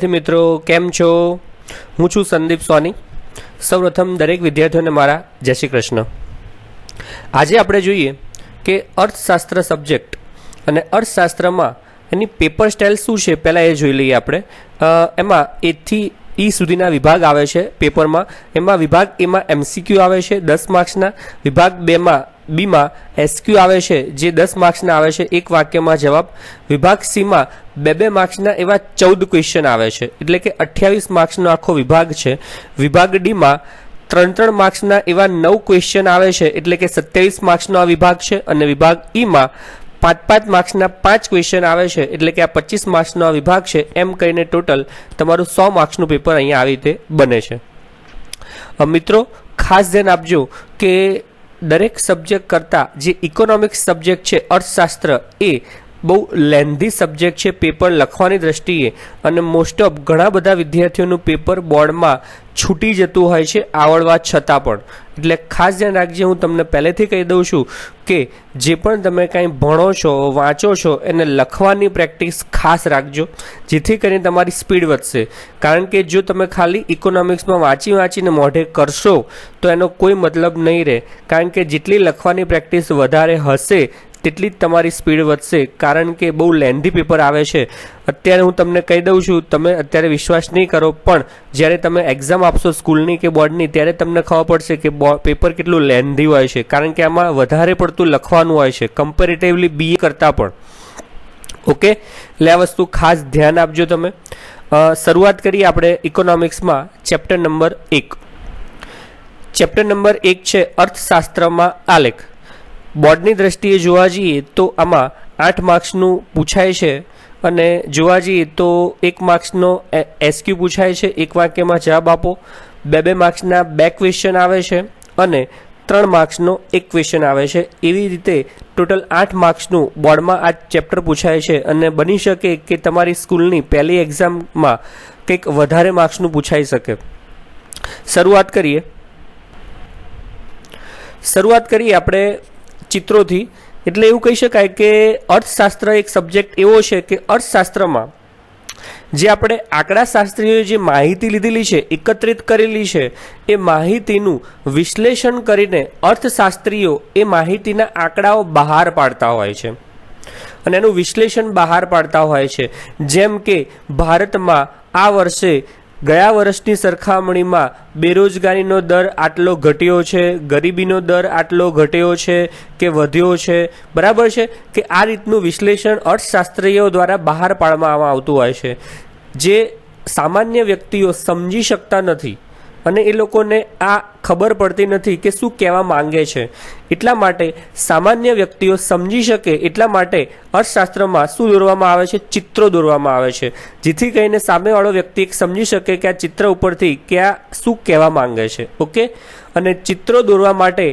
विद्यार्थी मित्रों केम छो? हूँ छूँ संदीप सोनी। सौप्रथम दरेक विद्यार्थीओने मारा जय श्री कृष्ण। आज आपणे जोईए के अर्थशास्त्र सब्जेक्ट अने अर्थशास्त्रमां एनी पेपर स्टाइल शुं छे पहेला ए जोई लईए आपणे। एमां ए थी ई सुधीना विभाग आवे छे पेपरमां। एमां विभाग ए मां एमसीक्यू आवे छे 10 मार्क्सना। विभाग 2 मां बी में एसक्यू आवे छे जे 10 मार्क्सना आवे छे, एक वाक्य में जवाब। विभाग सी में 2 मार्क्सना एवा 14 क्वेश्चन आवे छे, एटले के 28 मार्क्सनो आखो विभाग छे। विभाग डी में 3 मार्क्सना एवा 9 क्वेश्चन आवे छे, एटले के 27 मार्क्सनो आ विभाग छे। अने विभाग ई में 5 मार्क्सना 5 क्वेश्चन आवे छे, एटले के आ 25 मार्क्सनो आ विभाग छे। एम करीने टोटल तमारुं 100 मार्क्सनुं पेपर अहींया आवी रीते बने छे। मित्रों खास ध्यान आपजो के दरेक सब्जेक्ट करता जे इकोनॉमिक्स सब्जेक्ट है अर्थशास्त्र ए बहु लेंधी सब्जेक्ट है पेपर लखवानी दृष्टिए। अने मोस्ट ऑफ घणा बधा विद्यार्थीओनुं पेपर बोर्ड में छूटी जतुं होय छे आवडवा छतां पण। એટલે ખાસ ધ્યાન રાખજે, હું તમને પહેલેથી કહી દઉં છું કે જે પણ તમે કાંઈ ભણો છો વાંચો છો એને લખવાની પ્રેક્ટિસ ખાસ રાખજો, જેથી કરીને તમારી સ્પીડ વધશે। કારણ કે જો તમે ખાલી ઇકોનોમિક્સમાં વાંચીને મોઢે કરશો તો એનો કોઈ મતલબ નહીં રહે। કારણ કે જેટલી લખવાની પ્રેક્ટિસ વધારે હશે તેટલી જ તમારી સ્પીડ વધશે। કારણ કે બહુ લેન્ધી પેપર આવે છે। અત્યારે હું તમને કહી દઉં છું, તમે અત્યારે વિશ્વાસ નહીં કરો પણ જ્યારે તમે એક્ઝામ આપશો સ્કૂલની કે બોર્ડની ત્યારે તમને ખબર પડશે કે પેપર કેટલું લેન્ધી હોય છે। કારણ કે આમાં વધારે પડતું લખવાનું હોય છે કમ્પેરેટિવલી બીએ કરતાં પણ। ઓકે, એટલે આ વસ્તુ ખાસ ધ્યાન આપજો તમે। શરૂઆત કરીએ આપણે ઇકોનોમિક્સમાં ચેપ્ટર નંબર 1। ચેપ્ટર નંબર 1 છે અર્થશાસ્ત્રમાં આલેખ। બોર્ડની દ્રષ્ટિએ જોવા જઈએ તો આમાં 8 માર્ક્સનું પૂછાય છે અને જોવા જઈએ તો 1 માર્ક્સનો એસક્યુ પૂછાય છે, એક વાક્યમાં જવાબ આપો। 2 માર્ક્સના 2 ક્વેશ્ચન આવે છે અને 3 માર્ક્સનો 1 ક્વેશ્ચન આવે છે। એવી રીતે ટોટલ 8 માર્ક્સનું બોર્ડમાં આ ચેપ્ટર પૂછાય છે અને બની શકે કે તમારી સ્કૂલની પહેલી એક્ઝામમાં કંઈક વધારે માર્ક્સનું પૂછાઈ શકે। શરૂઆત કરીએ આપણે चित्रों। એટલે એવું કહી શકાય કે અર્થશાસ્ત્ર એક સબ્જેક્ટ એવો છે કે અર્થશાસ્ત્રમાં જે આપણે આંકડાશાસ્ત્રીઓએ જે માહિતી લીધેલી છે, એકત્રિત કરેલી છે, એ માહિતીનું વિશ્લેષણ કરીને અર્થશાસ્ત્રીઓ એ માહિતીના આંકડાઓ બહાર પાડતા હોય છે અને એનું વિશ્લેષણ બહાર પાડતા હોય છે। જેમ કે ભારતમાં આ વર્ષે ગયા વર્ષની સરખામણીમાં બેરોજગારીનો દર આટલો ઘટ્યો છે, ગરીબીનો દર આટલો ઘટ્યો છે કે વધ્યો છે, બરાબર છે કે આ રીતનું વિશ્લેષણ અર્થશાસ્ત્રીઓ દ્વારા બહાર પાડવામાં આવતું હોય છે, જે સામાન્ય વ્યક્તિઓ સમજી શકતા નથી અને એ લોકોને આ ખબર પડતી નથી કે શું કહેવા માંગે છે। એટલા માટે સામાન્ય વ્યક્તિઓ સમજી શકે એટલા માટે અર્થશાસ્ત્રમાં શું દોરવામાં આવે છે? ચિત્રો દોરવામાં આવે છે, જેથી કરીને સામેવાળો વ્યક્તિ સમજી શકે કે આ ચિત્ર ઉપરથી કે આ શું કહેવા માંગે છે। ઓકે, અને ચિત્રો દોરવા માટે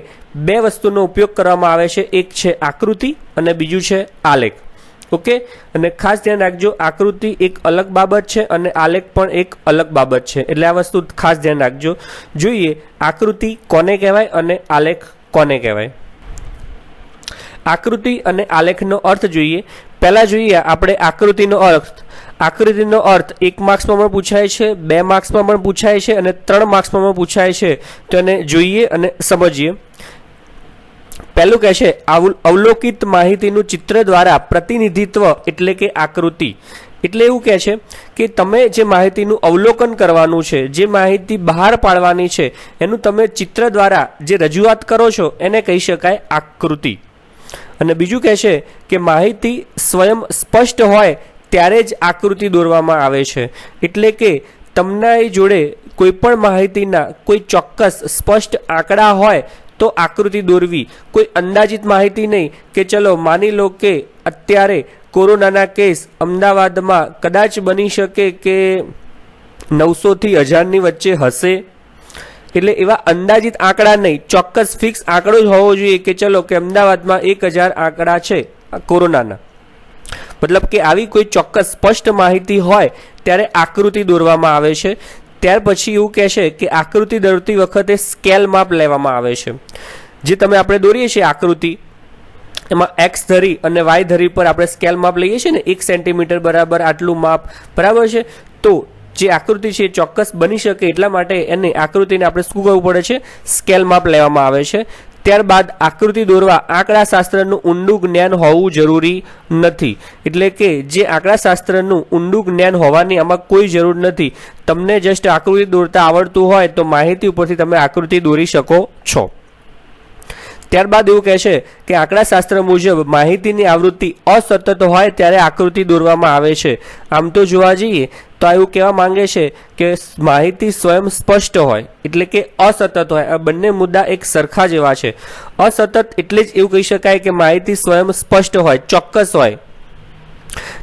2 વસ્તુનો ઉપયોગ કરવામાં આવે છે, એક છે આકૃતિ અને બીજું છે આલેખ। ઓકે, અને ખાસ ધ્યાન રાખજો, આકૃતિ એક અલગ બાબત છે અને આલેખ પણ એક અલગ બાબત છે, એટલે આ વસ્તુ ખાસ ધ્યાન રાખજો। જોઈએ આકૃતિ કોને કહેવાય અને આલેખ કોને કહેવાય। આકૃતિ અને આલેખનો અર્થ જોઈએ। પહેલા જોઈએ આપણે આકૃતિનો અર્થ। આકૃતિનો અર્થ 1 માર્ક્સમાં પણ પૂછાય છે, 2 માર્ક્સમાં પણ પૂછાય છે અને 3 માર્ક્સમાં પણ પૂછાય છે। તો એને જોઈએ અને સમજીએ। पहलू कहे छे अवलोकित माहितीनु चित्र द्वारा प्रतिनिधित्व एटले के आकृति। એટલે એવું કહે છે કે તમે જે માહિતીનું અવલોકન કરવાનું છે, જે માહિતી બહાર પાડવાની છે, એનું તમે ચિત્ર દ્વારા જે રજૂઆત કરો છો એને કહી શકાય આકૃતિ। અને બીજું કહે છે કે માહિતી સ્વયં સ્પષ્ટ હોય ત્યારે જ આકૃતિ દોરવામાં આવે છે। એટલે કે તમને જોડે કોઈ પણ માહિતીના કોઈ ચોક્કસ સ્પષ્ટ આંકડા હોય तो आकृति दौरवी, कोई अंदाजित माहिती नहीं कि चलो मानी लो कि अत्यारे कोरोना केस अमदावाद में कदाच बनी शके के 900 થી 1000 वच्चे हशे। એટલે એવા અંદાજિત આંકડા નહીં, ચોક્કસ ફિક્સ આંકડો જ હોવો જોઈએ કે ચલો કે અમદાવાદમાં 1000 આંકડા છે કોરોનાના। મતલબ કે આવી કોઈ ચોક્કસ સ્પષ્ટ માહિતી હોય ત્યારે આકૃતિ દોરવામાં આવે છે। ત્યાર પછી એવું કહે છે કે આકૃતિ દોરતી વખતે સ્કેલ માપ લેવામાં આવે છે। જે તમે આપણે દોરીએ છીએ આકૃતિ, એમાં એક્સ ધરી અને વાય ધરી પર આપણે સ્કેલ માપ લઈએ છીએ ને, 1 સેન્ટીમીટર બરાબર આટલું માપ, બરાબર છે। તો જે આકૃતિ છે એ ચોક્કસ બની શકે એટલા માટે એની આકૃતિને આપણે શું કરવું પડે છે? સ્કેલ માપ લેવામાં આવે છે. ત્યારબાદ આકૃતિ દોરવા આંકડાશાસ્ત્રનું ઊંડું જ્ઞાન હોવું જરૂરી નથી. એટલે કે જે આંકડાશાસ્ત્રનું ઊંડું જ્ઞાન હોવાની આમાં કોઈ જરૂર નથી. તમને જસ્ટ આકૃતિ દોરતા આવડતું હોય તો માહિતી ઉપરથી તમે આકૃતિ દોરી શકો છો. ત્યારબાદ એવું કહે છે કે આંકડાશાસ્ત્ર મુજબ માહિતીની આવૃત્તિ અસતત હોય ત્યારે આકૃતિ દોરવામાં આવે છે. આમ તો જોવા જઈએ તો એવું કહેવા માંગે છે કે માહિતી સ્વયં સ્પષ્ટ હોય એટલે કે અસતત હોય. આ બંને મુદ્દા એક સરખા જેવા છે. અસતત એટલે જ એવું કહી શકાય કે માહિતી સ્વયં સ્પષ્ટ હોય, ચોક્કસ હોય.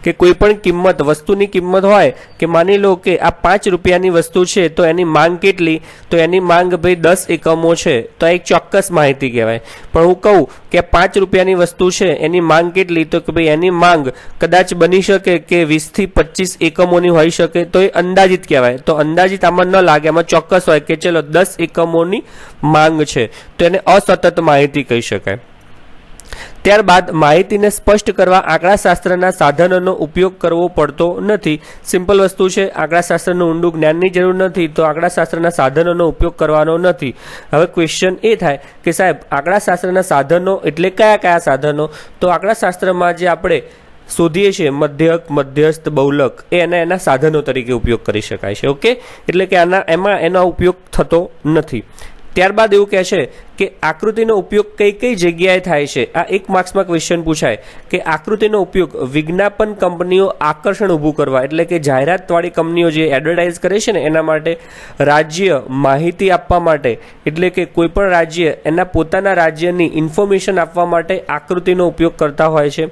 કે કોઈ પણ કિંમત, વસ્તુની કિંમત હોય કે માની લો કે આ 5 રૂપિયાની વસ્તુ છે તો એની માંગ કેટલી? તો એની માંગ ભાઈ 10 એકમો છે, તો એક ચોક્કસ માહિતી કહેવાય. પણ હું કહું કે 5 રૂપિયાની વસ્તુ છે એની માંગ કેટલી? તો કે ભાઈ એની માંગ કદાચ બની શકે કે 20 થી 25 એકમોની હોઈ શકે, તો એ અંદાજિત કહેવાય. તો અંદાજિત આમાં ન લાગે, આમાં ચોક્કસ હોય કે ચલો 10 એકમોની માંગ છે, તો એને અસતત માહિતી કહી શકાય. ત્યારબાદ માહિતીને સ્પષ્ટ કરવા આંકડાશાસ્ત્રના સાધનોનો ઉપયોગ કરવો પડતો નથી. સિમ્પલ વસ્તુ છે, આંકડાશાસ્ત્રનું ઊંડું જ્ઞાનની જરૂર નથી તો આંકડાશાસ્ત્રના સાધનોનો ઉપયોગ કરવાનો નથી. હવે ક્વેશ્ચન એ થાય કે સાહેબ આંકડાશાસ્ત્રના સાધનો એટલે કયા કયા સાધનો? તો આંકડાશાસ્ત્રમાં જે આપણે શોધીએ છીએ મધ્યક, મધ્યસ્થ, બહુલક એ એના સાધનો તરીકે ઉપયોગ કરી શકાય છે. ઓકે, એટલે કે એમાં એનો ઉપયોગ થતો નથી. ત્યારબાદ એવું કહે છે કે આકૃતિનો ઉપયોગ કઈ કઈ જગ્યાએ થાય છે. આ 1 માર્ક્સમાં ક્વેશ્ચન પૂછાય કે આકૃતિનો ઉપયોગ વિજ્ઞાપન કંપનીઓ આકર્ષણ ઊભું કરવા એટલે કે જાહેરાતવાળી કંપનીઓ જે એડવર્ટાઇઝ કરે છે ને એના માટે, રાજ્ય માહિતી આપવા માટે એટલે કે કોઈ પણ રાજ્ય એના પોતાના રાજ્યની ઇન્ફોર્મેશન આપવા માટે આકૃતિનો ઉપયોગ કરતા હોય છે.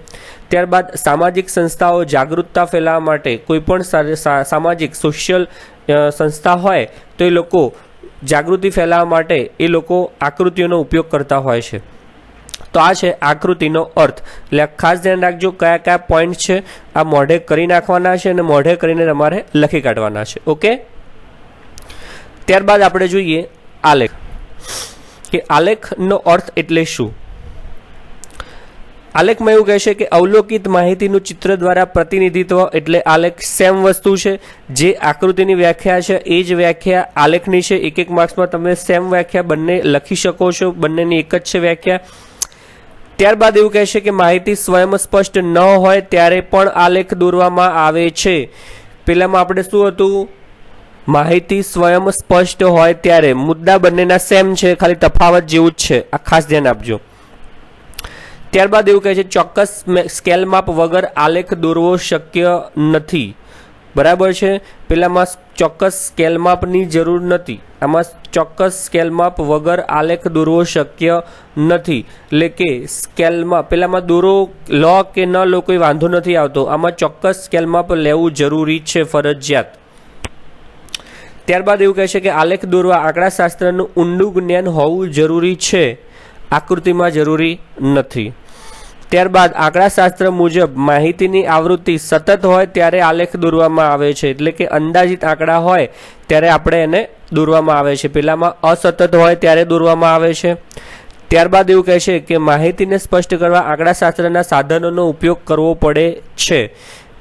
ત્યારબાદ સામાજિક સંસ્થાઓ જાગૃતતા ફેલાવવા માટે, કોઈ પણ સામાજિક સોશિયલ સંસ્થા હોય તો એ લોકો જાગૃતિ ફેલાવવા માટે એ લોકો આકૃતિઓનો ઉપયોગ કરતા હોય છે. તો આ છે આકૃતિનો અર્થ. એટલે ખાસ ધ્યાન રાખજો કયા કયા પોઈન્ટ છે આ મોઢે કરી નાખવાના છે અને મોઢે કરીને તમારે લખી કાઢવાના છે. ઓકે, ત્યારબાદ આપણે જોઈએ આલેખ. કે આલેખનો અર્થ એટલે શું? આલેખમાં એવું કહે છે કે અવલોકિત માહિતીનું ચિત્ર દ્વારા પ્રતિનિધિત્વ એટલે આલેખ સેમ વસ્તુ છે. જે આકૃતિની વ્યાખ્યા છે એ જ વ્યાખ્યા આલેખની છે. 1 માર્ક્સમાં તમે સેમ વ્યાખ્યા બંને લખી શકો છો, બંનેની એક જ છે વ્યાખ્યા. ત્યારબાદ એવું કહે છે કે માહિતી સ્વયં સ્પષ્ટ ન હોય ત્યારે પણ આલેખ દોરવામાં આવે છે. પેલામાં આપણે શું હતું? માહિતી સ્વયં સ્પષ્ટ હોય ત્યારે. મુદ્દા બંનેના સેમ છે, ખાલી તફાવત જેવું જ છે. આ ખાસ ધ્યાન આપજો. ત્યારબાદ એવું કહે છે ચોક્કસ સ્કેલ માપ વગર આલેખ દોરવો શક્ય નથી. બરાબર છે, પેલામાં ચોક્કસ સ્કેલ માપની જરૂર નથી, આમાં ચોક્કસ સ્કેલ માપ વગર આલેખ દોરવો શક્ય નથી. એટલે કે સ્કેલમાં પેલામાં દોરો લો કે ન લો કોઈ વાંધો નથી આવતો, આમાં ચોક્કસ સ્કેલ માપ લેવું જરૂરી છે, ફરજિયાત. ત્યારબાદ એવું કહે છે કે આલેખ દોરવા આંકડાશાસ્ત્રનું ઊંડું જ્ઞાન હોવું જરૂરી છે, આકૃતિમાં જરૂરી નથી. ત્યારબાદ આંકડાશાસ્ત્ર મુજબ માહિતીની આવૃત્તિ સતત હોય ત્યારે આલેખ દોરવામાં આવે છે. એટલે કે અંદાજિત આંકડા હોય ત્યારે આપણે એને દોરવામાં આવે છે. પેલામાં અસતત હોય ત્યારે દોરવામાં આવે છે. ત્યારબાદ એવું કહે છે કે માહિતીને સ્પષ્ટ કરવા આંકડાશાસ્ત્રના સાધનોનો ઉપયોગ કરવો પડે છે.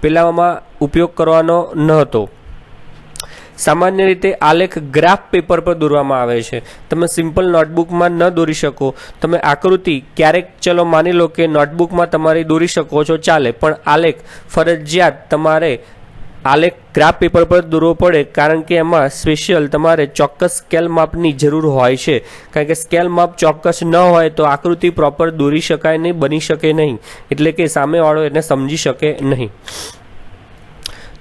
પેલામાં ઉપયોગ કરવાનો ન હતો. સામાન્ય રીતે આલેખ ગ્રાફ પેપર પર દોરવામાં આવે છે. તમે સિમ્પલ નોટબુકમાં ન દોરી શકો. તમે આકૃતિ ક્યારેક ચલો માની લો કે નોટબુકમાં તમારી દોરી શકો છો, ચાલે, પણ આલેખ ફરજિયાત તમારે આલેખ ગ્રાફ પેપર પર દોરવો પડે, કારણ કે એમાં સ્પેશિયલ તમારે ચોક્કસ સ્કેલ માપની જરૂર હોય છે. કારણ કે સ્કેલ માપ ચોક્કસ ન હોય તો આકૃતિ પ્રોપર દોરી શકાય નહીં, બની શકે નહીં, એટલે કે સામેવાળો એને સમજી શકે નહીં.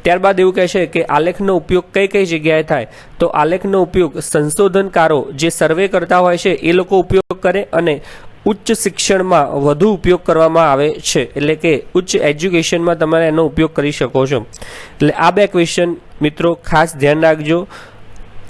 ત્યારબાદ એવું કહે છે કે આલેખનો ઉપયોગ કઈ કઈ જગ્યાએ થાય? તો આલેખનો ઉપયોગ સંશોધનકારો જે સર્વે કરતા હોય છે એ લોકો ઉપયોગ કરે અને ઉચ્ચ શિક્ષણમાં વધુ ઉપયોગ કરવામાં આવે છે. એટલે કે ઉચ્ચ એજ્યુકેશનમાં તમે એનો ઉપયોગ કરી શકો છો. એટલે આ 2 ક્વેશ્ચન મિત્રો ખાસ ધ્યાન રાખજો.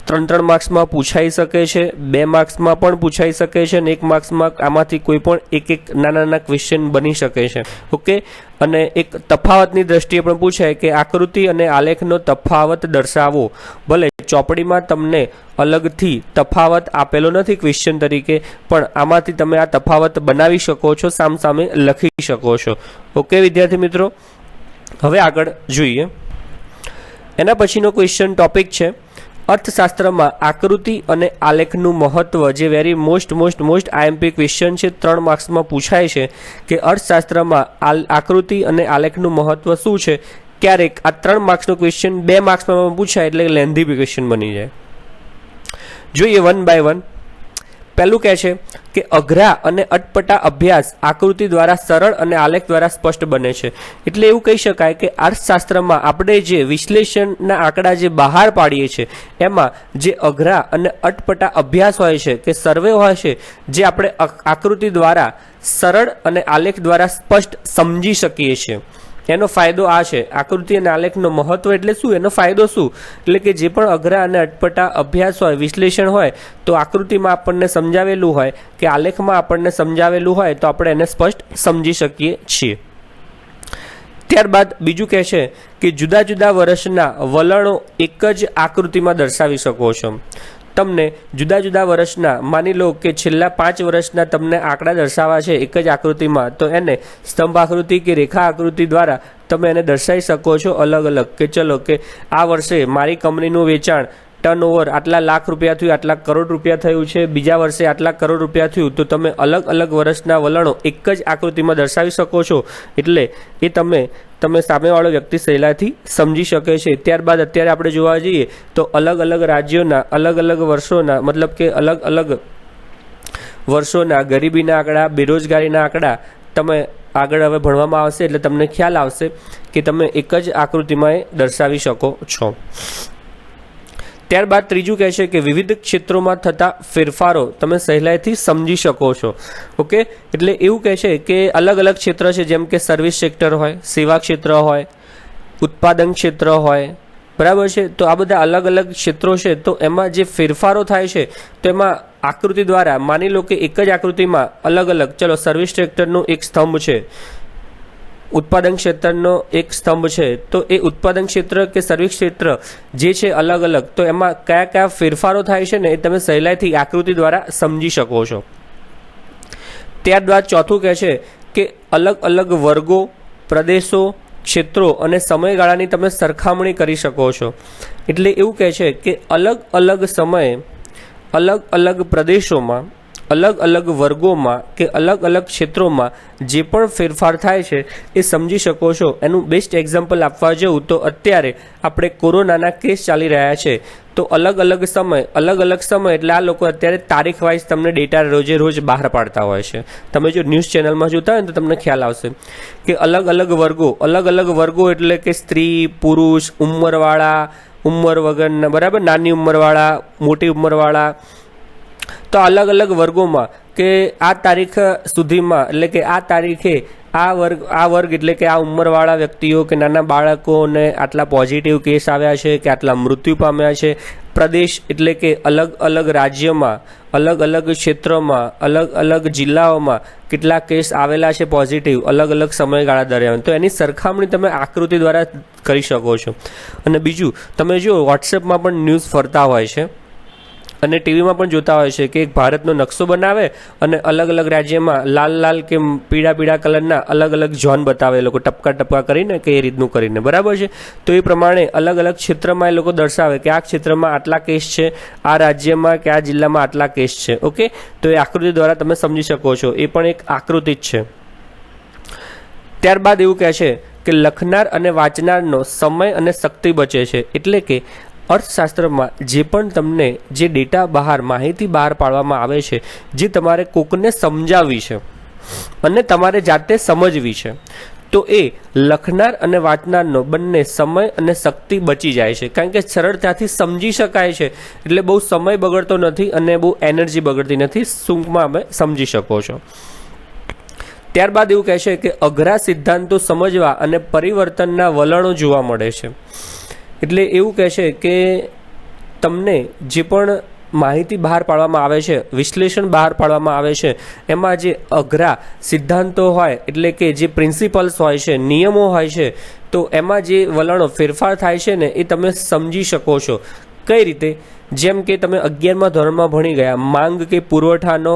3 માર્ક્સમાં પૂછાઈ શકે છે, 2 માર્ક્સમાં પણ પૂછાઈ શકે છે અને 1 માર્ક્સમાં આમાંથી કોઈ પણ એક નાના ક્વેશ્ચન બની શકે છે. ઓકે, અને એક તફાવતની દ્રષ્ટિએ પણ પૂછાય કે આકૃતિ અને આલેખનો તફાવત દર્શાવો. ભલે ચોપડીમાં તમને અલગથી તફાવત આપેલો નથી ક્વેશ્ચન તરીકે, પણ આમાંથી તમે આ તફાવત બનાવી શકો છો, સામસામે લખી શકો છો. ઓકે વિદ્યાર્થી મિત્રો, હવે આગળ જોઈએ. એના પછીનો ક્વેશ્ચન ટોપિક છે અર્થશાસ્ત્રમાં આકૃતિ અને આલેખનું મહત્વ, જે વેરી મોસ્ટ આઈએમપી ક્વેશ્ચન છે, 3 માર્ક્સમાં પૂછાય છે કે અર્થશાસ્ત્રમાં આકૃતિ અને આલેખનું મહત્વ શું છે. ક્યારેક આ 3 માર્ક્સનો ક્વેશ્ચન 2 માર્ક્સમાં પૂછાય એટલે લેન્ધી ક્વેશ્ચન બની જાય. જોઈએ વન બાય વન. પહેલું કહે છે કે અઘરા અને અટપટા અભ્યાસ આકૃતિ દ્વારા સરળ અને આલેખ દ્વારા સ્પષ્ટ બને છે. એટલે એવું કહી શકાય કે અર્થશાસ્ત્રમાં આપણે જે વિશ્લેષણના આંકડા જે બહાર પાડીએ છીએ એમાં જે અઘરા અને અટપટા અભ્યાસ હોય છે કે સર્વે હોય છે, જે આપણે આકૃતિ દ્વારા સરળ અને આલેખ દ્વારા સ્પષ્ટ સમજી શકીએ છીએ. એનો ફાયદો આ છે. આકૃતિ અને આલેખનો મહત્વ એટલે શું, એનો ફાયદો શું, એટલે કે જે પણ અઘરા અને અટપટા અભ્યાસ હોય, વિશ્લેષણ હોય, તો આકૃતિમાં આપણને સમજાવેલું હોય કે આલેખમાં આપણને સમજાવેલું હોય તો આપણે એને સ્પષ્ટ સમજી શકીએ છીએ. ત્યારબાદ બીજું કહે છે કે જુદા જુદા વર્ષના વલણો એક જ આકૃતિમાં દર્શાવી શકો છો. તમને જુદા જુદા વર્ષના, માની લો કે છેલ્લા 5 વર્ષના તમને આંકડા દર્શાવવા છે એક જ આકૃતિમાં, તો એને સ્તંભ આકૃતિ કે રેખા આકૃતિ દ્વારા તમે એને દર્શાવી શકો છો અલગ અલગ. કે ચલો કે આ વર્ષે મારી કંપનીનું વેચાણ ટર્નઓવર આટલા લાખ રૂપિયા થયું, આટલા કરોડ રૂપિયા થયું છે, બીજા વર્ષે આટલા કરોડ રૂપિયા થયું, તો તમે અલગ અલગ વર્ષના વલણો એક જ આકૃતિમાં દર્શાવી શકો છો. એટલે એ તમે સામેવાળો વ્યક્તિ સહેલાઈથી સમજી શકે છે. ત્યારબાદ અત્યારે આપણે જોવા જઈએ તો અલગ અલગ રાજ્યોના અલગ અલગ વર્ષોના, મતલબ કે અલગ અલગ વર્ષોના ગરીબીના આંકડા, બેરોજગારીના આંકડા તમે આગળ હવે ભણવામાં આવશે એટલે તમને ખ્યાલ આવશે કે તમે એક જ આકૃતિમાં એ દર્શાવી શકો છો. ત્યારબાદ ત્રીજું કહે છે કે વિવિધ ક્ષેત્રોમાં થતા ફેરફારો તમે સહેલાઈથી સમજી શકો છો. ઓકે, એટલે એવું કહે છે કે અલગ અલગ ક્ષેત્ર છે, જેમ કે સર્વિસ સેક્ટર હોય, સેવા ક્ષેત્ર હોય, ઉત્પાદન ક્ષેત્ર હોય, બરાબર છે. તો આ બધા અલગ અલગ ક્ષેત્રો છે, તો એમાં જે ફેરફારો થાય છે તો એમાં આકૃતિ દ્વારા, માની લો કે એક જ આકૃતિમાં અલગ અલગ, ચલો સર્વિસ સેક્ટરનું એક સ્તંભ છે, ઉત્પાદન ક્ષેત્રનો એક સ્તંભ છે, તો એ ઉત્પાદન ક્ષેત્ર કે સર્વિસ ક્ષેત્ર જે છે અલગ અલગ, તો એમાં કયા કયા ફેરફારો થાય છે ને એ તમે સહેલાઈથી આકૃતિ દ્વારા સમજી શકો છો. ત્યારબાદ ચોથું કહે છે કે અલગ અલગ વર્ગો, પ્રદેશો, ક્ષેત્રો અને સમયગાળાની તમે સરખામણી કરી શકો છો. એટલે એવું કહે છે કે અલગ અલગ સમયે અલગ અલગ પ્રદેશોમાં, અલગ અલગ વર્ગોમાં કે અલગ અલગ ક્ષેત્રોમાં જે પણ ફેરફાર થાય છે એ સમજી શકો છો. એનું બેસ્ટ એક્ઝામ્પલ આપવા જવું તો અત્યારે આપણે કોરોનાના કેસ ચાલી રહ્યા છે, તો અલગ અલગ સમય એટલે આ લોકો અત્યારે તારીખ વાઇઝ તમને ડેટા રોજ બહાર પાડતા હોય છે. તમે જો ન્યૂઝ ચેનલમાં જોતા હોય તો તમને ખ્યાલ આવશે કે અલગ અલગ વર્ગો એટલે કે સ્ત્રી, પુરુષ, ઉંમરવાળા, ઉંમર વગરના, બરાબર, નાની ઉંમરવાળા, મોટી ઉંમરવાળા, તો અલગ અલગ વર્ગોમાં કે આ તારીખ સુધીમાં, એટલે કે આ તારીખે આ વર્ગ એટલે કે આ ઉંમરવાળા વ્યક્તિઓ કે નાના બાળકોને આટલા પોઝિટિવ કેસ આવ્યા છે કે આટલા મૃત્યુ પામ્યા છે. પ્રદેશ એટલે કે અલગ અલગ રાજ્યમાં, અલગ અલગ ક્ષેત્રોમાં, અલગ અલગ જિલ્લાઓમાં કેટલા કેસ આવેલા છે પોઝિટિવ અલગ અલગ સમયગાળા દરમિયાન, તો એની સરખામણી તમે આકૃતિ દ્વારા કરી શકો છો. અને બીજું, તમે જો વોટ્સએપમાં પણ ન્યૂઝ ફરતા હોય છે અને ટીવીમાં પણ જોતા હોય છે કે એક ભારતનો નકશો બનાવે અને અલગ અલગ રાજ્યમાં લાલ કે પીળા કલરના અલગ અલગ ઝોન બતાવે એ લોકો, ટપકા કરીને કે એ રીતનું કરીને, બરાબર છે. તો એ પ્રમાણે અલગ અલગ ક્ષેત્રમાં એ લોકો દર્શાવે કે આ ક્ષેત્રમાં આટલા કેસ છે, આ રાજ્યમાં કે આ જિલ્લામાં આટલા કેસ છે. ઓકે, તો એ આકૃતિ દ્વારા તમે સમજી શકો છો. એ પણ એક આકૃતિ જ છે. ત્યારબાદ એવું કહે છે કે લખનાર અને વાંચનારનો સમય અને શક્તિ બચે છે. એટલે કે અર્થશાસ્ત્રમાં જે પણ તમને જે ડેટા બહાર, માહિતી બહાર પાડવામાં આવે છે, જે તમારે કોકને સમજાવવી છે અને તમારે જાતે સમજવી છે, તો એ લખનાર અને વાંચનારનો બંને સમય અને શક્તિ બચી જાય છે. કારણ કે સરળતાથી સમજી શકાય છે, એટલે બહુ સમય બગડતો નથી અને બહુ એનર્જી બગડતી નથી. ટૂંકમાં અમે સમજી શકો છો. ત્યારબાદ એવું કહે છે કે અઘરા સિદ્ધાંતો સમજવા અને પરિવર્તનના વલણો જોવા મળે છે. એટલે એવું કહે છે કે તમને જે પણ માહિતી બહાર પાડવામાં આવે છે, વિશ્લેષણ બહાર પાડવામાં આવે છે, એમાં જે અઘરા સિદ્ધાંતો હોય એટલે કે જે પ્રિન્સિપલ્સ હોય છે, નિયમો હોય છે, તો એમાં જે વલણો ફેરફાર થાય છે ને એ તમે સમજી શકો છો. કઈ રીતે? જેમ કે તમે 11મા ધોરણમાં ભણી ગયા માંગ કે પુરવઠાનો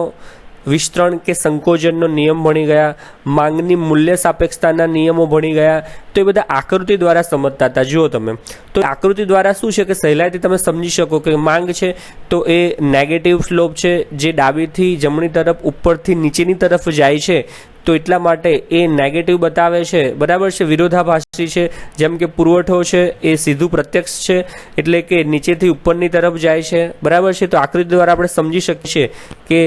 વિસ્તરણ કે સંકોચનનો નિયમ ભણી ગયા, માંગની મૂલ્ય સાપેક્ષતાના નિયમો ભણી ગયા. તો એ બધા આકૃતિ દ્વારા સમજતા હતા. જુઓ તમે, તો આકૃતિ દ્વારા શું છે કે સહેલાઈથી તમે સમજી શકો કે માંગ છે તો એ નેગેટિવ સ્લોપ છે, જે ડાબીથી જમણી તરફ ઉપરથી નીચેની તરફ જાય છે, તો એટલા માટે એ નેગેટિવ બતાવે છે, બરાબર છે, વિરોધાભાસી છે. જેમ કે પુરવઠો છે એ સીધું પ્રત્યક્ષ છે, એટલે કે નીચેથી ઉપરની તરફ જાય છે, બરાબર છે. તો આકૃતિ દ્વારા આપણે સમજી શકીએ છીએ કે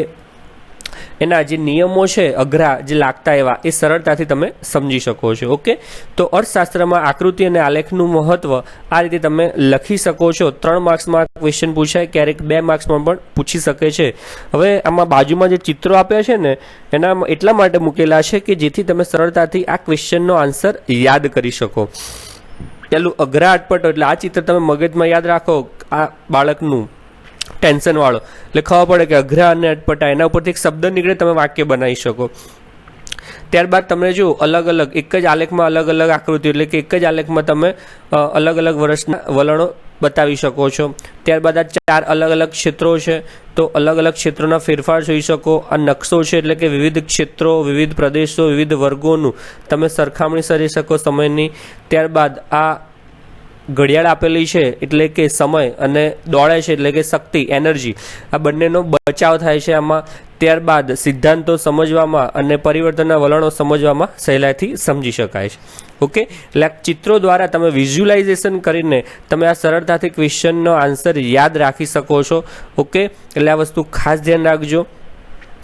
એના જે નિયમો છે અઘરા જે લાગતા એવા એ સરળતાથી તમે સમજી શકો છો. ઓકે, તો અર્થશાસ્ત્રમાં આકૃતિ અને આલેખનું મહત્વ આ રીતે તમે લખી શકો છો. 3 માર્ક્સમાં ક્વેશ્ચન પૂછાય, ક્યારેક 2 માર્ક્સમાં પણ પૂછી શકે છે. હવે આમાં બાજુમાં જે ચિત્રો આપ્યા છે ને એના એટલા માટે મૂકેલા છે કે જેથી તમે સરળતાથી આ ક્વેશ્ચનનો આન્સર યાદ કરી શકો. પેલું અઘરા અટપટો, એટલે આ ચિત્ર તમે મગજમાં યાદ રાખો, આ બાળકનું ટેન્શન વાળો, એટલે ખબર પડે કે અઘરા અને અટપટા, એના ઉપરથી એક શબ્દ નીકળે, તમે વાક્ય બનાવી શકો. ત્યારબાદ તમે જો અલગ અલગ એક જ આલેખમાં અલગ અલગ આકૃતિ, એટલે કે એક જ આલેખમાં તમે અલગ અલગ વર્ષના વલણો બતાવી શકો છો. ત્યારબાદ આ 4 અલગ અલગ ક્ષેત્રો છે, તો અલગ અલગ ક્ષેત્રોના ફેરફાર જોઈ શકો. આ નકશો છે, એટલે કે વિવિધ ક્ષેત્રો, વિવિધ પ્રદેશો, વિવિધ વર્ગોનું તમે સરખામણી કરી શકો સમયની. ત્યારબાદ આ ઘડિયાળ આપેલી છે, એટલે કે સમય, અને દોડે છે એટલે કે શક્તિ, એનર્જી, આ બંનેનો બચાવ થાય છે આમાં. ત્યારબાદ સિદ્ધાંતો સમજવામાં અને પરિવર્તનના વલણો સમજવામાં સહેલાઈથી સમજી શકાય છે. ઓકે, એટલે આ ચિત્રો દ્વારા તમે વિઝ્યુલાઇઝેશન કરીને તમે આ સરળતાથી ક્વેશ્ચનનો આન્સર યાદ રાખી શકો છો. ઓકે, એટલે આ વસ્તુ ખાસ ધ્યાન રાખજો.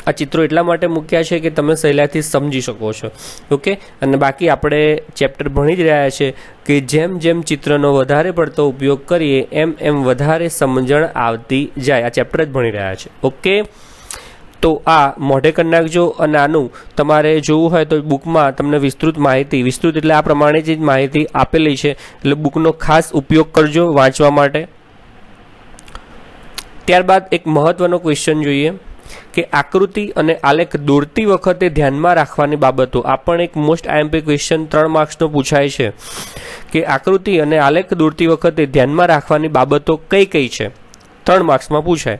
આ ચિત્રો એટલા માટે મૂક્યા છે કે તમે સહેલાઈથી સમજી શકો છો. ઓકે, અને બાકી આપણે ચેપ્ટર ભણી જ રહ્યા છે કે જેમ જેમ ચિત્રનો વધારે પડતો ઉપયોગ કરીએ એમ એમ વધારે સમજણ આવતી જાય. આ ચેપ્ટર જ ભણી રહ્યા છે. ઓકે, તો આ મોઢે કરી નાખજો. અને આનું તમારે જોવું હોય તો બુકમાં તમને વિસ્તૃત એટલે આ પ્રમાણે જ માહિતી આપેલી છે, એટલે બુકનો ખાસ ઉપયોગ કરજો વાંચવા માટે. ત્યારબાદ એક મહત્વનો ક્વેશ્ચન જોઈએ કે આકૃતિ અને આલેખ દોરતી વખતે ધ્યાનમાં રાખવાની બાબતો. આ પણ એક મોસ્ટ આઈએમપી ક્વેશ્ચન 3 માર્ક્સનો પૂછાય છે કે આકૃતિ અને આલેખ દોરતી વખતે ધ્યાનમાં રાખવાની બાબતો કઈ કઈ છે, 3 માર્ક્સમાં પૂછાય.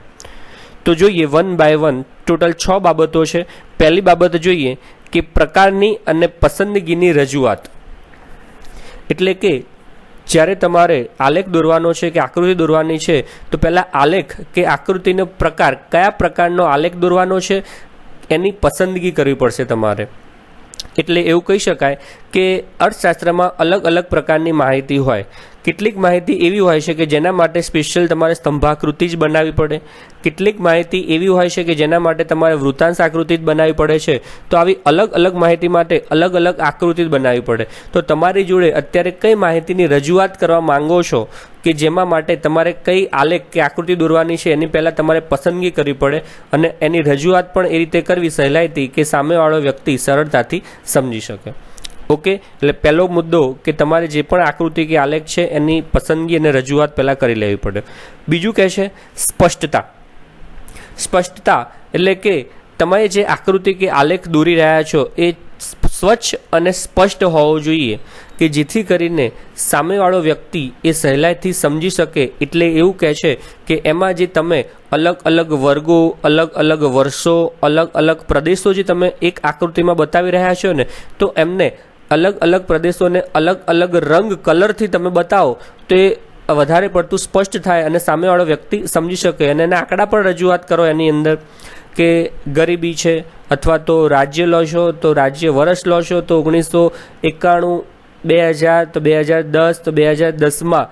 તો જોઈએ 1 બાય 1 ટોટલ 6 બાબતો છે. પહેલી બાબત જોઈએ કે પ્રકારની અને પસંદગીની રજૂઆત, એટલે કે જ્યારે તમારે આલેખ દોરવાનો છે કે આકૃતિ દોરવાની છે તો પહેલાં આલેખ કે આકૃતિનો પ્રકાર, કયા પ્રકારનો આલેખ દોરવાનો છે એની પસંદગી કરવી પડશે તમારે. એટલે એવું કહી શકાય કે અર્થશાસ્ત્રમાં અલગ અલગ પ્રકારની માહિતી હોય. કેટલીક માહિતી એવી હોય છે કે જેના માટે સ્પેશિયલ તમારે સ્તંભાકૃતિ જ બનાવવી પડે, કેટલીક માહિતી એવી હોય છે કે જેના માટે તમારે વૃત્તાંશ આકૃતિ જ બનાવવી પડે છે. તો આવી અલગ અલગ માહિતી માટે અલગ અલગ આકૃતિ જ બનાવવી પડે. તો તમારી જોડે અત્યારે કઈ માહિતીની રજૂઆત કરવા માંગો છો કે જેમાં માટે તમારે કઈ આલેખ કે આકૃતિ દોરવાની છે એની પહેલાં તમારે પસંદગી કરવી પડે, અને એની રજૂઆત પણ એ રીતે કરવી સહેલાઈથી કે સામેવાળો વ્યક્તિ સરળતાથી સમજી શકે. ઓકે, એટલે પહેલો મુદ્દો કે તમારે જે પણ આકૃતિ કે આલેખ છે એની પસંદગી અને રજૂઆત પહેલાં કરી લેવી પડે. બીજું કહે છે સ્પષ્ટતા. સ્પષ્ટતા એટલે કે તમે જે આકૃતિ કે આલેખ દોરી રહ્યા છો એ સ્વચ્છ અને સ્પષ્ટ હોવો જોઈએ કે જેથી કરીને સામેવાળો વ્યક્તિ એ સહેલાઈથી સમજી શકે. એટલે એવું કહે છે કે એમાં જે તમે અલગ અલગ વર્ગો, અલગ અલગ વર્ષો, અલગ અલગ પ્રદેશો જે તમે એક આકૃતિમાં બતાવી રહ્યા છો ને, તો એમને અલગ અલગ પ્રદેશોને અલગ અલગ રંગ, કલરથી તમે બતાવો તો એ વધારે પડતું સ્પષ્ટ થાય અને સામેવાળો વ્યક્તિ સમજી શકે. અને એના આંકડા પણ રજૂઆત કરો એની અંદર કે ગરીબી છે, અથવા તો રાજ્ય લો છો તો રાજ્ય વર્ષ લો છો તો 1991, 2000, તો 2010, તો 2010માં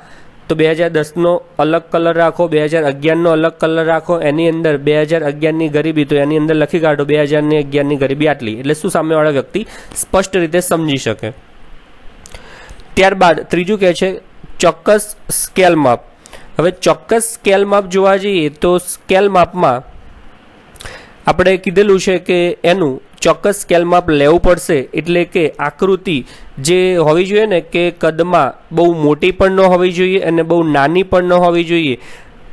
તો 2010નો અલગ કલર રાખો, 2011નો અલગ કલર રાખો, એની અંદર 2011ની ગરીબી તો એની અંદર લખી કાઢો 2011ની ગરીબી આટલી, એટલે શું સામેવાળા વ્યક્તિ સ્પષ્ટ રીતે સમજી શકે. ત્યારબાદ ત્રીજું કહે છે ચોક્કસ સ્કેલ માપ. હવે ચોક્કસ સ્કેલ માપ જોવા જઈએ તો સ્કેલ માપમાં આપણે કીધેલું છે કે એનું ચોક્કસ સ્કેલ માપ લેવું પડશે. એટલે કે આકૃતિ જે હોવી જોઈએ ને કે કદમાં બહુ મોટી પણ ન હોવી જોઈએ અને બહુ નાની પણ ન હોવી જોઈએ,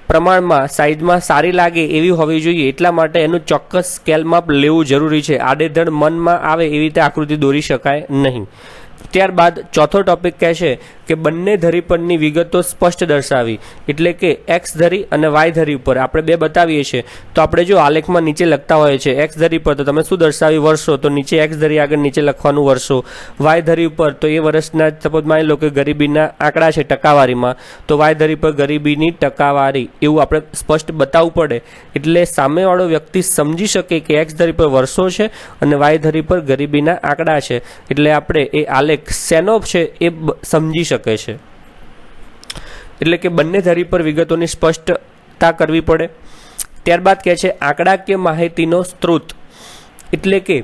પ્રમાણમાં સાઇઝમાં સારી લાગે એવી હોવી જોઈએ. એટલા માટે એનું ચોક્કસ સ્કેલ માપ લેવું જરૂરી છે. આડેધડ મનમાં આવે એવી રીતે આકૃતિ દોરી શકાય નહીં. ત્યારબાદ ચોથો ટોપિક કહે છે કે બંને ધરી પરની વિગતો સ્પષ્ટ દર્શાવી, એટલે કે એક્સ ધરી અને વાય ધરી ઉપર આપણે બે બતાવીએ છીએ તો આપણે જો આલેખમાં નીચે લખતા હોઈએ છીએ એક્સ ધરી પર તો તમે શું દર્શાવી વર્ષો, તો નીચે એક્સ ધરી આગળ નીચે લખવાનું વર્ષો, વાય ધરી ઉપર તો એ વર્ષના સપોઝ માની લો કે ગરીબીના આંકડા છે ટકાવારીમાં, તો વાય ધરી પર ગરીબીની ટકાવારી એવું આપણે સ્પષ્ટ બતાવવું પડે, એટલે સામેવાળો વ્યક્તિ સમજી શકે કે એક્સ ધરી પર વર્ષો છે અને વાય ધરી પર ગરીબીના આંકડા છે, એટલે આપણે એ આલેખ શેનો છે એ સમજી શકે છે। એટલે કે બંને ધરી પર વિગતોની સ્પષ્ટતા કરવી પડે। ત્યારબાદ કહે છે આંકડાકીય માહિતીનો સ્ત્રોત, એટલે કે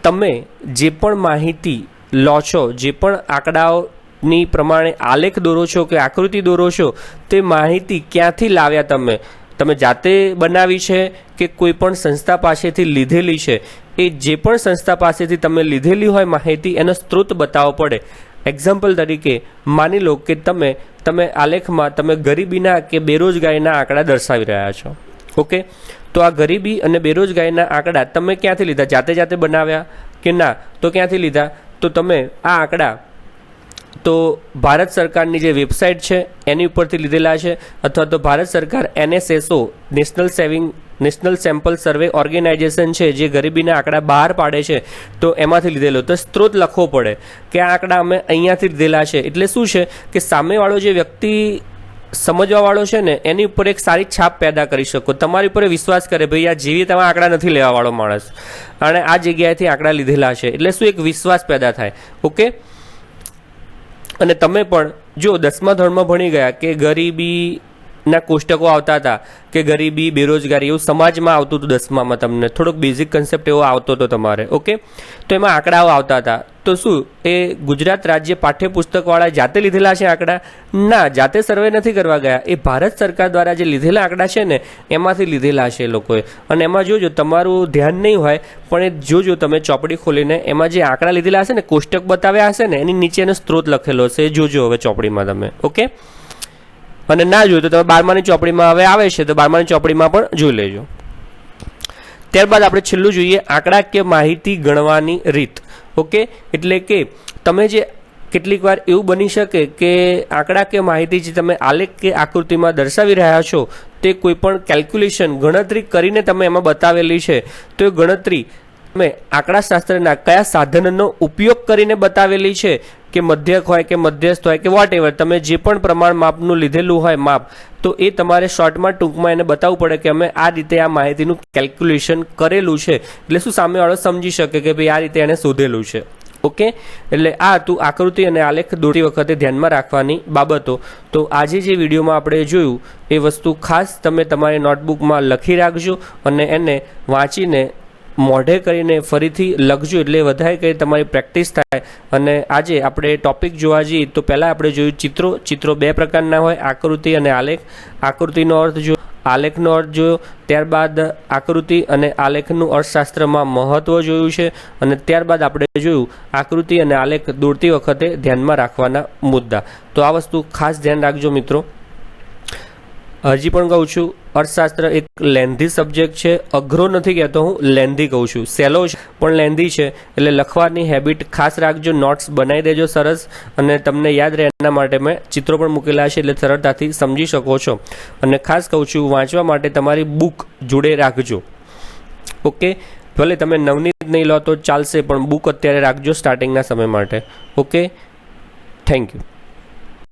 તમે જે પણ માહિતી લો છો, જે પણ આંકડાઓની પ્રમાણે આલેખ દોરો છો કે આકૃતિ દોરો છો, તે માહિતી ક્યાંથી લાવ્યા, તમે જાતે બનાવી છે કે કોઈ પણ સંસ્થા પાસેથી લીધેલી છે, એ જે પણ સંસ્થા પાસેથી તમે લીધેલી હોય માહિતી એનો સ્ત્રોત બતાવવો પડે। એક્ઝામ્પલ તરીકે માની લો કે તમે આલેખમાં તમે ગરીબીના કે બેરોજગારીના આંકડા દર્શાવી રહ્યા છો, ઓકે, તો આ ગરીબી અને બેરોજગારીના આંકડા તમે ક્યાંથી લીધા, જાતે બનાવ્યા કે ના, તો ક્યાંથી લીધા, તો તમે આ આંકડા તો ભારત સરકારની જે વેબસાઇટ છે એની ઉપરથી લીધેલા છે, અથવા તો ભારત સરકાર NSSO નેશનલ સેમ્પલ સર્વે ઓર્ગેનાઇઝેશન છે જે ગરીબીના આંકડા બહાર પાડે છે તો એમાંથી લીધેલો, તો સ્ત્રોત લખવો પડે કે આ આંકડા અમે અહીંયાથી લીધેલા છે। એટલે શું છે કે સામેવાળો જે વ્યક્તિ સમજવાવાળો છે ને એની ઉપર એક સારી છાપ પેદા કરી શકો, તમારી ઉપર વિશ્વાસ કરે ભાઈ આ જેવી તમે આંકડા નથી લેવાવાળો માણસ અને આ જગ્યાએથી આંકડા લીધેલા છે, એટલે શું એક વિશ્વાસ પેદા થાય, ઓકે। અને તમે પણ જો 10મા ધોરણમાં ભણી ગયા કે ગરીબીના કોષ્ટકો આવતા હતા કે ગરીબી બેરોજગારી એવું સમાજમાં આવતું હતું 10મામાં, તમને થોડોક બેઝિક કન્સેપ્ટ એવો આવતો હતો તમારે, ઓકે, તો એમાં આંકડાઓ આવતા હતા, તો શું એ ગુજરાત રાજ્ય પાઠ્યપુસ્તકવાળા જાતે લીધેલા છે આંકડા? ના, જાતે સર્વે નથી કરવા ગયા, એ ભારત સરકાર દ્વારા જે લીધેલા આંકડા છે ને એમાંથી લીધેલા છે એ લોકોએ। અને એમાં જોજો તમારું ધ્યાન નહીં હોય પણ એ જોજો તમે ચોપડી ખોલીને એમાં જે આંકડા લીધેલા હશે ને, કોષ્ટક બતાવ્યા હશે ને એની નીચે એનો સ્ત્રોત લખેલો હશે, એ જોજો હવે ચોપડીમાં તમે, ઓકે। અને ના જોયું તો તમે 12માની ચોપડીમાં હવે આવે છે તો 12માની ચોપડીમાં પણ જોઈ લેજો। ત્યારબાદ આપણે છેલ્લું જોઈએ આંકડાકીય માહિતી ગણવાની રીત, ઓકે, એટલે કે તમે જે કેટલીક વાર એવું બની શકે કે આંકડાકીય માહિતી જે તમે આલેખ કે આકૃતિમાં દર્શાવી રહ્યા છો તે કોઈ પણ કેલ્ક્યુલેશન ગણતરી કરીને તમે એમાં બતાવેલી છે, તો એ ગણતરી તમે આંકડાશાસ્ત્રના કયા સાધનનો ઉપયોગ કરીને બતાવેલી છે કે મધ્યક હોય કે મધ્યસ્થ હોય કે વોટ એવર, તમે જે પણ પ્રમાણ માપનું લીધેલું હોય માપ, તો એ તમારે શોર્ટમાં ટૂંકમાં એને બતાવવું પડે કે અમે આ રીતે આ માહિતીનું કેલ્ક્યુલેશન કરેલું છે, એટલે શું સામેવાળો સમજી શકે કે ભાઈ આ રીતે એને શોધેલું છે, ઓકે। એટલે આ હતું આકૃતિ અને આલેખ દોરતી વખતે ધ્યાનમાં રાખવાની બાબતો। તો આજે જે વિડીયોમાં આપણે જોયું એ વસ્તુ ખાસ તમે તમારી નોટબુકમાં લખી રાખજો અને એને વાંચીને મોઢે કરીને ફરીથી લખજો, એટલે વધારે કરી તમારી પ્રેક્ટિસ થાય। અને આજે આપણે ટોપિક જોવા જઈએ તો પહેલાં આપણે જોયું ચિત્રો બે પ્રકારના હોય, આકૃતિ અને આલેખ। આકૃતિનો અર્થ જો, આલેખનો અર્થ જોયો, ત્યારબાદ આકૃતિ અને આલેખનું અર્થશાસ્ત્રમાં મહત્વ જોયું છે, અને ત્યારબાદ આપણે જોયું આકૃતિ અને આલેખ દોરતી વખતે ધ્યાનમાં રાખવાના મુદ્દા। તો આ વસ્તુ ખાસ ધ્યાન રાખજો મિત્રો। હજી પણ કહું છું અર્થશાસ્ત્ર એક લેન્ધી સબ્જેક્ટ છે, અઘરો નથી કહેતો હું, લેન્ધી કહું છું, સહેલો છે પણ લેન્ધી છે, એટલે લખવાની હેબિટ ખાસ રાખજો, નોટ્સ બનાવી દેજો સરસ, અને તમને યાદ રહે એના માટે મેં ચિત્રો પણ મૂકેલા છે એટલે સરળતાથી સમજી શકો છો। અને ખાસ કહું છું વાંચવા માટે તમારી બુક જોડે રાખજો, ઓકે, ભલે તમે નવનીત નહીં લો તો ચાલશે પણ બુક અત્યારે રાખજો સ્ટાર્ટિંગના સમય માટે, ઓકે, થેન્ક યુ।